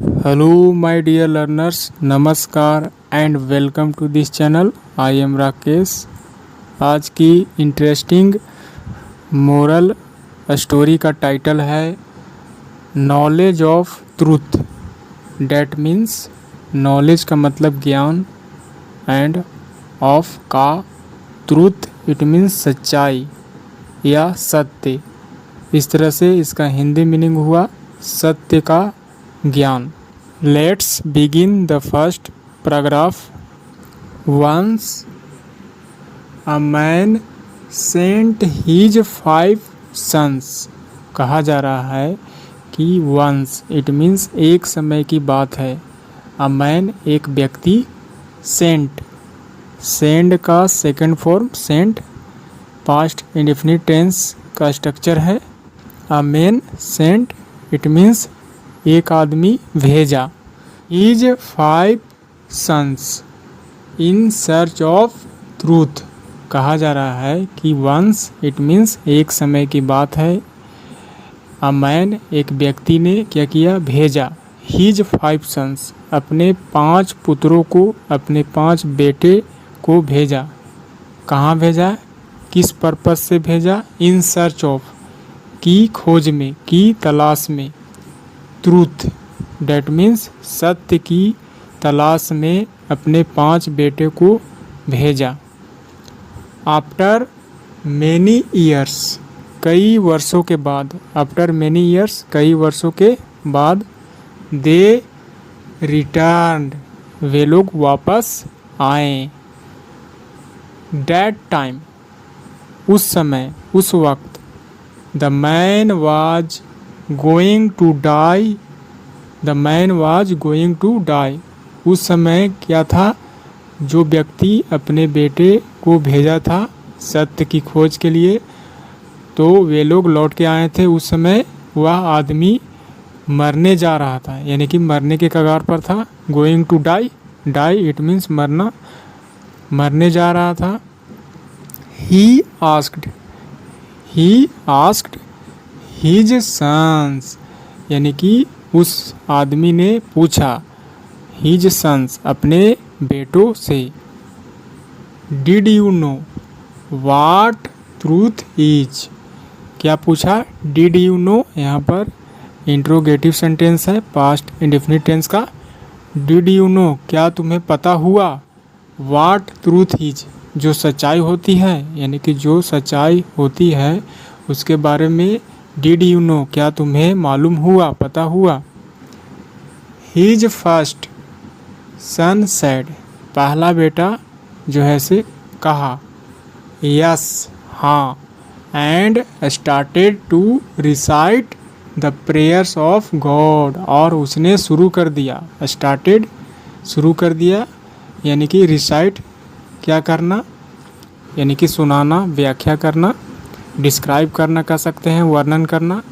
Hello, my dear learners. नमस्कार and welcome to this channel. I am Rakesh. आज की interesting moral story का title है knowledge of truth. That means knowledge का मतलब ज्ञान एंड ऑफ का ट्रूथ इट मीन्स सच्चाई या सत्य. इस तरह से इसका हिंदी मीनिंग हुआ सत्य का ज्ञान. Let's begin the first paragraph. Once a man sent his 5 sons. कहा जा रहा है कि once it means एक समय की बात है. A man एक व्यक्ति. Sent send का second form sent. Past indefinite tense का स्ट्रक्चर है. A man sent it means एक आदमी भेजा. His 5 sons in search of truth. कहा जा रहा है कि once it means एक समय की बात है. A man एक व्यक्ति ने क्या किया, भेजा. His 5 sons अपने 5 पुत्रों को, अपने 5 बेटे को भेजा. कहाँ भेजा, किस पर्पस से भेजा. In search of की खोज में, की तलाश में. ट्रूथ डैट मीन्स सत्य की तलाश में अपने 5 बेटे को भेजा. आफ्टर मैनी ईयर्स कई वर्षों के बाद. आफ्टर मैनी ईयर्स कई वर्षों के बाद. दे रिटर्न्ड वे लोग वापस आए. दैट टाइम उस समय, उस वक्त. The man was going to die. The man was going to die. उस समय क्या था, जो व्यक्ति अपने बेटे को भेजा था सत्य की खोज के लिए, तो वे लोग लौट के आए थे. उस समय वह आदमी मरने जा रहा था, यानी कि मरने के कगार पर था. Going to die, die it means मरना, मरने जा रहा था. ही आस्क्ड हिज सन्स, यानी कि उस आदमी ने पूछा. हिज सन्स अपने बेटों से. Did you know what truth is. क्या पूछा, डिड यू नो. यहाँ पर इंट्रोगेटिव सेंटेंस है, पास्ट इंडेफिनिट टेंस का. डिड यू नो क्या तुम्हें पता हुआ. वाट ट्रूथ इज जो सच्चाई होती है, यानी कि जो सच्चाई होती है उसके बारे में. डिड यू नो क्या तुम्हें मालूम हुआ, पता हुआ. हिज फर्स्ट सन सेड पहला बेटा जो है से कहा. यस हाँ. And started to recite the prayers of God और उसने शुरू कर दिया. स्टार्टेड शुरू कर दिया, यानी कि रिसाइट क्या करना, यानी कि सुनाना, व्याख्या करना, डिस्क्राइब करना कह सकते हैं, वर्णन करना.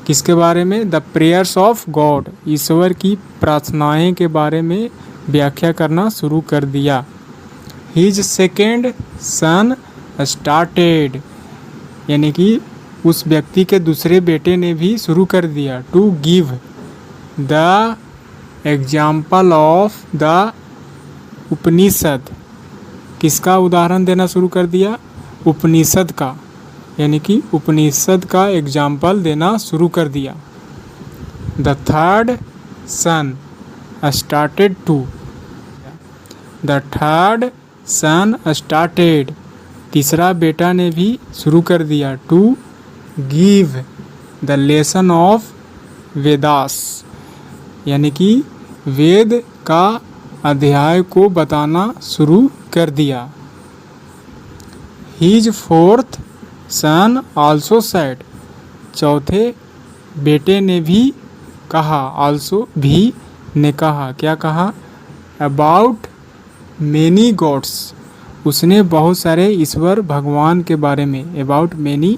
किसके बारे में, द प्रेयर्स ऑफ गॉड ईश्वर की प्रार्थनाएं के बारे में व्याख्या करना शुरू कर दिया. हिज सेकेंड सन स्टार्टेड, यानी कि उस व्यक्ति के दूसरे बेटे ने भी शुरू कर दिया. To give the example of the Upanishad. किसका उदाहरण देना शुरू कर दिया, उपनिषद का, यानी कि उपनिषद का एग्जाम्पल देना शुरू कर दिया. The third son started to. The third son started तीसरा बेटा ने भी शुरू कर दिया. To give the lesson of Vedas, यानी कि वेद का अध्याय को बताना शुरू कर दिया. हिज फोर्थ सन आल्सो सेड चौथे बेटे ने भी कहा. आल्सो भी ने कहा. क्या कहा, अबाउट मैनी गॉड्स उसने बहुत सारे ईश्वर भगवान के बारे में. अबाउट मैनी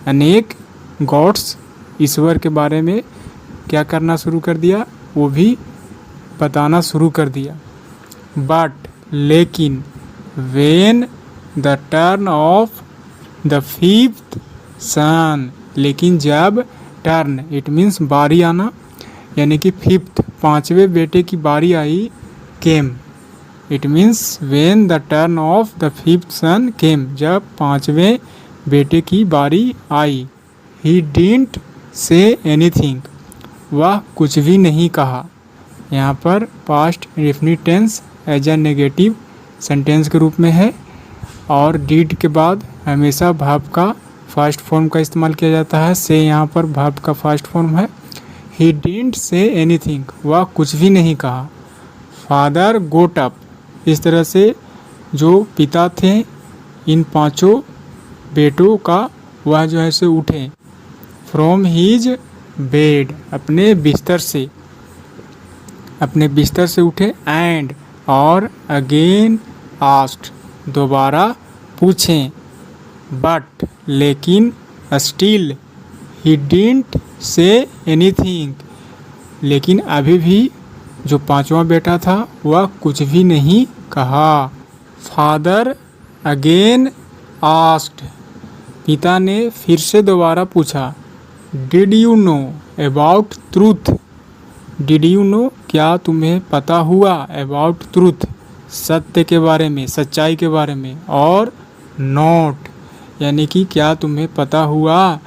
अनेक, गॉड्स ईश्वर के बारे में क्या करना शुरू कर दिया, वो भी बताना शुरू कर दिया. बट लेकिन when the turn of the fifth son, लेकिन जब टर्न इट मीन्स बारी आना, यानी कि फिफ्थ, पाँचवें बेटे की बारी आई, came, it means when the turn of the fifth son came, जब पाँचवें बेटे की बारी आई। ही डिडंट से एनीथिंग, वह कुछ भी नहीं कहा। यहाँ पर past indefinite tense as a negative sentence के रूप में है, और डिड के बाद हमेशा वर्ब का फर्स्ट फॉर्म का इस्तेमाल किया जाता है। से यहाँ पर वर्ब का फर्स्ट फॉर्म है। ही डिडंट से एनीथिंग, वह कुछ भी नहीं कहा। फादर गोट अप, इस तरह से जो पिता थे इन पांचों बेटों का, वह जो है से उठे। फ्रॉम हीज बेड, अपने बिस्तर से उठे। एंड, और अगेन आस्क्ड, दोबारा पूछें। बट, लेकिन, still, he didn't say anything, लेकिन अभी भी जो पांचवा बेटा था वह कुछ भी नहीं कहा। फादर अगेन आस्क्ड, पिता ने फिर से दोबारा पूछा। Did you know about truth, did you know, क्या तुम्हें पता हुआ, अबाउट ट्रूथ, सत्य के बारे में, सच्चाई के बारे में, और नॉट, यानी कि क्या तुम्हें पता हुआ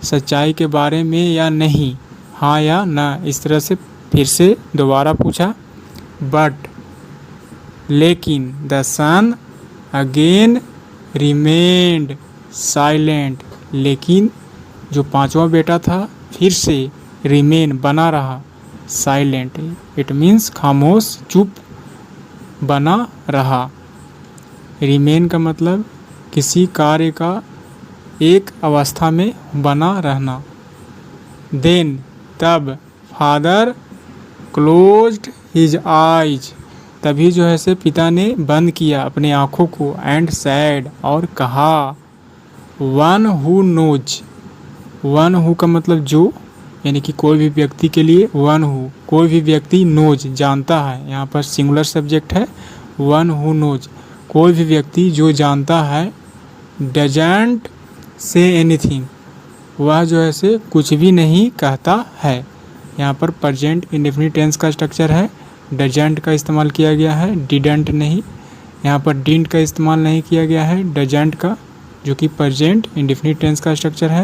सच्चाई के बारे में या नहीं, हाँ या ना, इस तरह से फिर से दोबारा पूछा। बट, लेकिन, the son again remained silent, लेकिन जो पांचवा बेटा था फिर से रिमेन, बना रहा, साइलेंट, इट मीन्स खामोश, चुप, बना रहा। रिमेन का मतलब किसी कार्य का एक अवस्था में बना रहना। देन, तब, फादर क्लोज्ड हिज आइज, तभी जो है से पिता ने बंद किया अपने आँखों को। एंड सैड, और कहा। One who knows, one who का मतलब जो, यानी कि कोई भी व्यक्ति के लिए वन हु, कोई भी व्यक्ति, नोज जानता है, यहाँ पर सिंगुलर सब्जेक्ट है। वन हु नोज, कोई भी व्यक्ति जो जानता है। डजंट से एनीथिंग, वह जो है से कुछ भी नहीं कहता है। यहाँ पर प्रेजेंट इंडेफिनिट टेंस का स्ट्रक्चर है, डजंट का इस्तेमाल किया गया है, डिडंट नहीं। यहाँ पर डिडंट का इस्तेमाल नहीं किया गया है, डजंट का, जो कि प्रेजेंट इंडेफिनिट टेंस का स्ट्रक्चर है।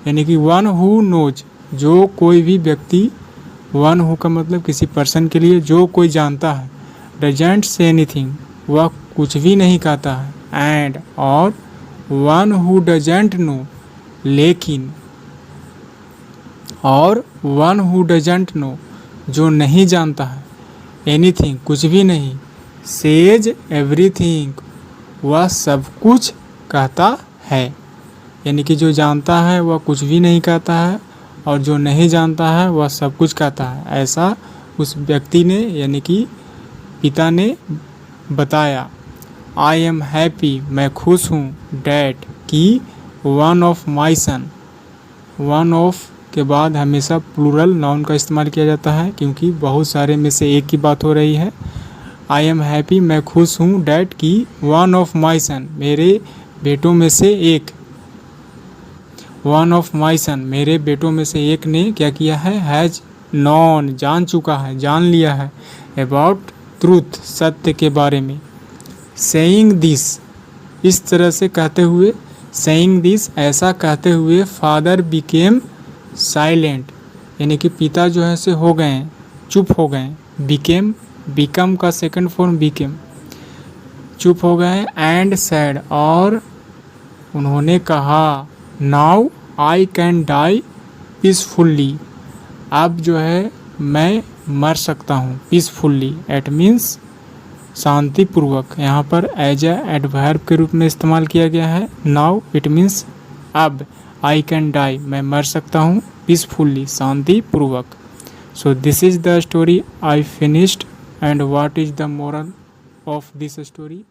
यानी कि वन हु नोज, जो कोई भी व्यक्ति, वन हु का मतलब किसी पर्सन के लिए जो कोई जानता है। डजंट से एनीथिंग, वह कुछ भी नहीं कहता है। एंड, और, वन हु डजंट नो, लेकिन, और वन हु डजंट नो, जो नहीं जानता है। एनीथिंग, कुछ भी नहीं। सेज एवरीथिंग, वह सब कुछ कहता है। यानी कि जो जानता है वह कुछ भी नहीं कहता है, और जो नहीं जानता है वह सब कुछ कहता है। ऐसा उस व्यक्ति ने, यानी कि पिता ने बताया। आई एम हैप्पी, मैं खुश हूँ। डैट, कि one of my son, one of के बाद हमेशा प्लूरल नाउन का इस्तेमाल किया जाता है, क्योंकि बहुत सारे में से एक की बात हो रही है। आई एम हैप्पी, मैं खुश हूँ। डैट, कि वन ऑफ माई सन, मेरे बेटों में से एक। वन ऑफ माई सन, मेरे बेटों में से एक ने क्या किया है, हैज नॉन, जान चुका है, जान लिया है। अबाउट ट्रूथ, सत्य के बारे में। सेइंग दिस, इस तरह से कहते हुए, सेइंग दिस, ऐसा कहते हुए। फादर बिकेम साइलेंट, यानी कि पिता जो है से हो गए, चुप हो गए। बिकेम, बिकम का सेकंड फॉर्म बिकेम, चुप हो गए। एंड सैड, और उन्होंने कहा। Now I can die peacefully, अब जो है मैं मर सकता हूँ। पीसफुली, एट मीन्स शांतिपूर्वक, यहाँ पर एज ए एडवर्ब के रूप में इस्तेमाल किया गया है। नाउ इट मीन्स अब। आई कैन डाई, मैं मर सकता हूँ। पीसफुली, शांतिपूर्वक। So this is the story I finished, and what is the moral of this story.